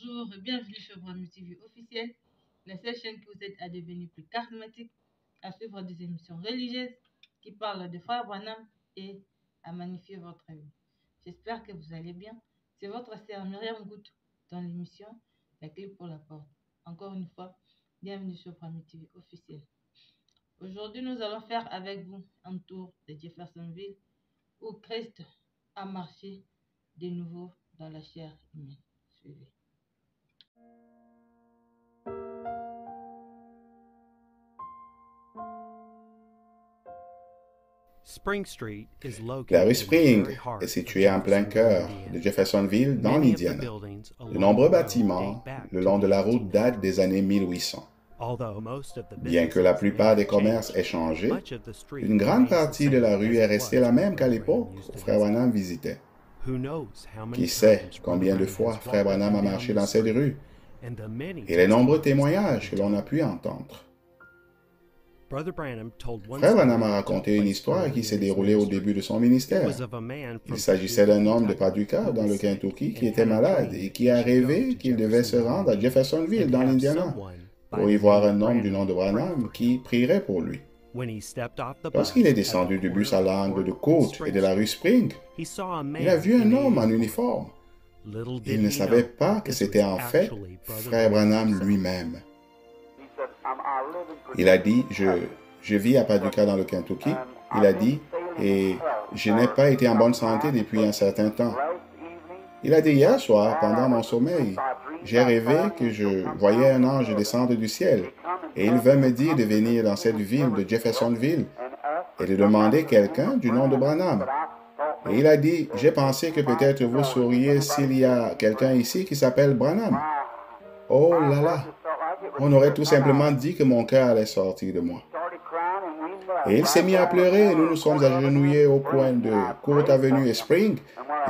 Bonjour et bienvenue sur Brahmi TV officiel, la seule chaîne qui vous aide à devenir plus charismatique, à suivre des émissions religieuses qui parlent de Frère Branham et à magnifier votre vie. J'espère que vous allez bien. C'est votre sœur Myriam Goutou dans l'émission La clé pour la porte. Encore une fois, bienvenue sur Brahmi TV officiel. Aujourd'hui, nous allons faire avec vous un tour de Jeffersonville où Christ a marché de nouveau dans la chair humaine. Suivez. La rue Spring est située en plein cœur de Jeffersonville, dans l'Indiana. De nombreux bâtiments le long de la route datent des années 1800. Bien que la plupart des commerces aient changé, une grande partie de la rue est restée la même qu'à l'époque où Frère Branham visitait. Qui sait combien de fois Frère Branham a marché dans cette rue et les nombreux témoignages que l'on a pu entendre. Frère Branham a raconté une histoire qui s'est déroulée au début de son ministère. Il s'agissait d'un homme de Paducah, dans le Kentucky, qui était malade et qui a rêvé qu'il devait se rendre à Jeffersonville, dans l'Indiana, pour y voir un homme du nom de Branham qui prierait pour lui. Lorsqu'il est descendu du bus à l'angle de Côte et de la rue Spring, il a vu un homme en uniforme. Il ne savait pas que c'était en fait Frère Branham lui-même. Il a dit, je vis à Paducah dans le Kentucky. Il a dit, et je n'ai pas été en bonne santé depuis un certain temps. Il a dit, hier soir, pendant mon sommeil, j'ai rêvé que je voyais un ange descendre du ciel. Et il vint me dire de venir dans cette ville de Jeffersonville et de demander quelqu'un du nom de Branham. Et il a dit, j'ai pensé que peut-être vous sauriez s'il y a quelqu'un ici qui s'appelle Branham. Oh là là! On aurait tout simplement dit que mon cœur allait sortir de moi. Et il s'est mis à pleurer. Nous nous sommes agenouillés au coin de Court Avenue et Spring.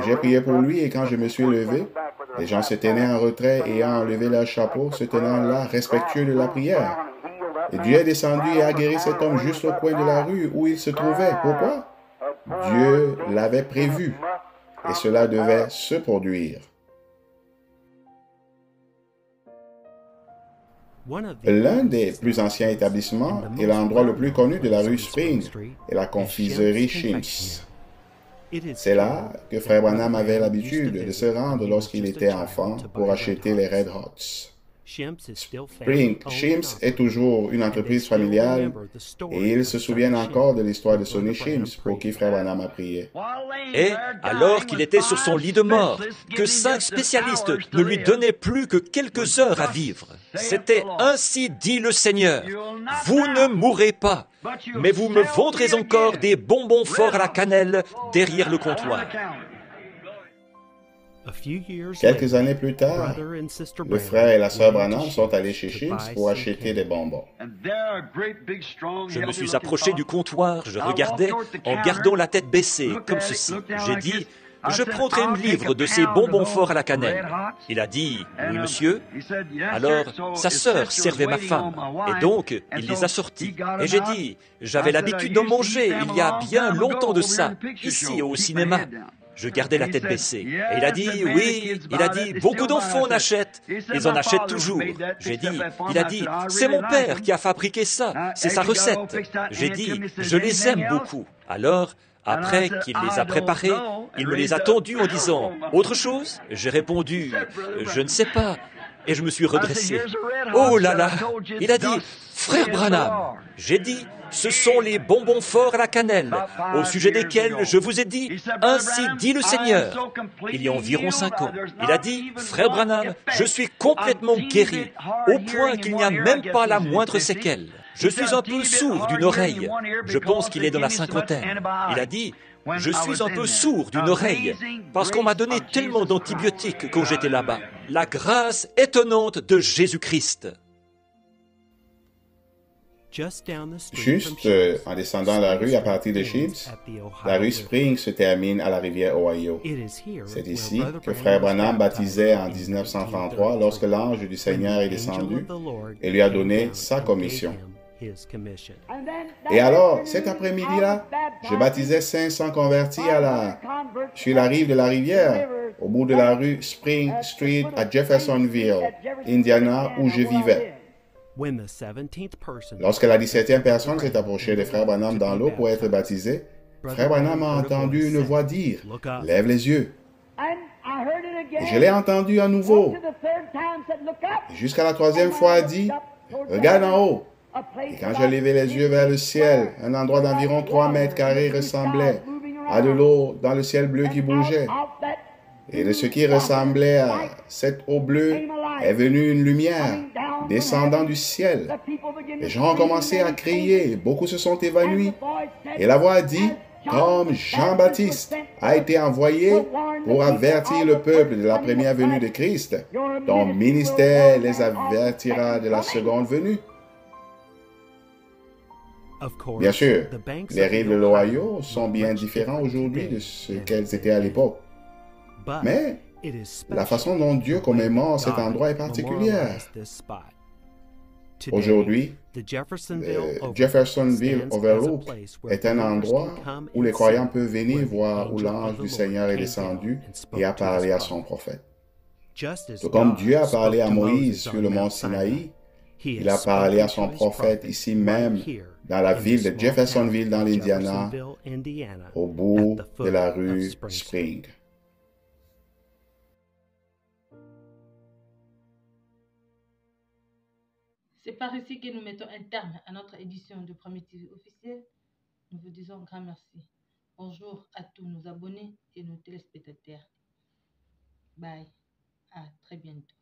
J'ai prié pour lui et quand je me suis levé, les gens se tenaient en retrait et ont enlevé leur chapeau, se tenant là, respectueux de la prière. Et Dieu est descendu et a guéri cet homme juste au coin de la rue où il se trouvait. Pourquoi? Dieu l'avait prévu et cela devait se produire. L'un des plus anciens établissements et l'endroit le plus connu de la rue Spring est la confiserie Shims. C'est là que Frère Branham avait l'habitude de se rendre lorsqu'il était enfant pour acheter les Red Hots. Shims est toujours une entreprise familiale et ils se souviennent encore de l'histoire de Sonny Shims pour qui Frère Branham a prié. Et alors qu'il était sur son lit de mort, que 5 spécialistes ne lui donnaient plus que quelques heures à vivre. C'était ainsi dit le Seigneur. Vous ne mourrez pas, mais vous me vendrez encore des bonbons forts à la cannelle derrière le comptoir. Quelques années plus tard, le frère et la sœur Branham sont allés chez Shims pour acheter des bonbons. Je me suis approché du comptoir, je regardais en gardant la tête baissée, comme ceci. J'ai dit, je prendrai une livre de ces bonbons forts à la cannelle. Il a dit, oui monsieur. Alors, sa sœur servait ma femme, et donc, il les a sortis. Et j'ai dit, j'avais l'habitude d'en manger il y a bien longtemps de ça, ici au cinéma. Je gardais la tête baissée. Et il a dit, oui, il a dit, beaucoup d'enfants en achètent. Ils en achètent toujours. J'ai dit, il a dit, c'est mon père qui a fabriqué ça. C'est sa recette. J'ai dit, je les aime beaucoup. Alors, après qu'il les a préparés, il me les a tendus en disant, autre chose? J'ai répondu, je ne sais pas. Et je me suis redressé. Oh là là! Il a dit, Frère Branham. J'ai dit, ce sont les bonbons forts à la cannelle, au sujet desquels je vous ai dit, ainsi dit le Seigneur. Il y a environ 5 ans. Il a dit, Frère Branham, je suis complètement guéri, au point qu'il n'y a même pas la moindre séquelle. Je suis un peu sourd d'une oreille. Je pense qu'il est dans la cinquantaine. Il a dit, je suis un peu sourd d'une oreille, parce qu'on m'a donné tellement d'antibiotiques quand j'étais là-bas. La grâce étonnante de Jésus-Christ. Juste en descendant la rue à partir de Shims, la rue Spring se termine à la rivière Ohio. C'est ici que Frère Branham baptisait en 1933 lorsque l'ange du Seigneur est descendu et lui a donné sa commission. Et alors, cet après-midi-là, je baptisais 500 convertis sur la rive de la rivière, au bout de la rue Spring Street à Jeffersonville, Indiana, où je vivais. Lorsque la 17e personne s'est approchée de Frère Branham dans l'eau pour être baptisé, Frère Branham a entendu une voix dire « Lève les yeux ». Et je l'ai entendu à nouveau. Et jusqu'à la 3e fois, a dit « Regarde en haut ». Et quand j'ai levé les yeux vers le ciel, un endroit d'environ 3 mètres carrés ressemblait à de l'eau dans le ciel bleu qui bougeait. Et de ce qui ressemblait à cette eau bleue est venue une lumière descendant du ciel. Les gens ont commencé à crier, beaucoup se sont évanouis. Et la voix a dit, comme Jean-Baptiste a été envoyé pour avertir le peuple de la première venue de Christ, ton ministère les avertira de la seconde venue. Bien sûr, les rives de l'Ohio sont bien différentes aujourd'hui de ce qu'elles étaient à l'époque. Mais la façon dont Dieu commémore cet endroit est particulière. Aujourd'hui, Jeffersonville Overlook est un endroit où les croyants peuvent venir voir où l'ange du Seigneur est descendu et a parlé à son prophète. Tout comme Dieu a parlé à Moïse sur le mont Sinaï, il a parlé à son prophète ici même, dans la ville de Jeffersonville, dans l'Indiana, au bout de la rue Spring. C'est par ici que nous mettons un terme à notre édition de Premier TV officiel. Nous vous disons un grand merci. Bonjour à tous nos abonnés et nos téléspectateurs. Bye. À très bientôt.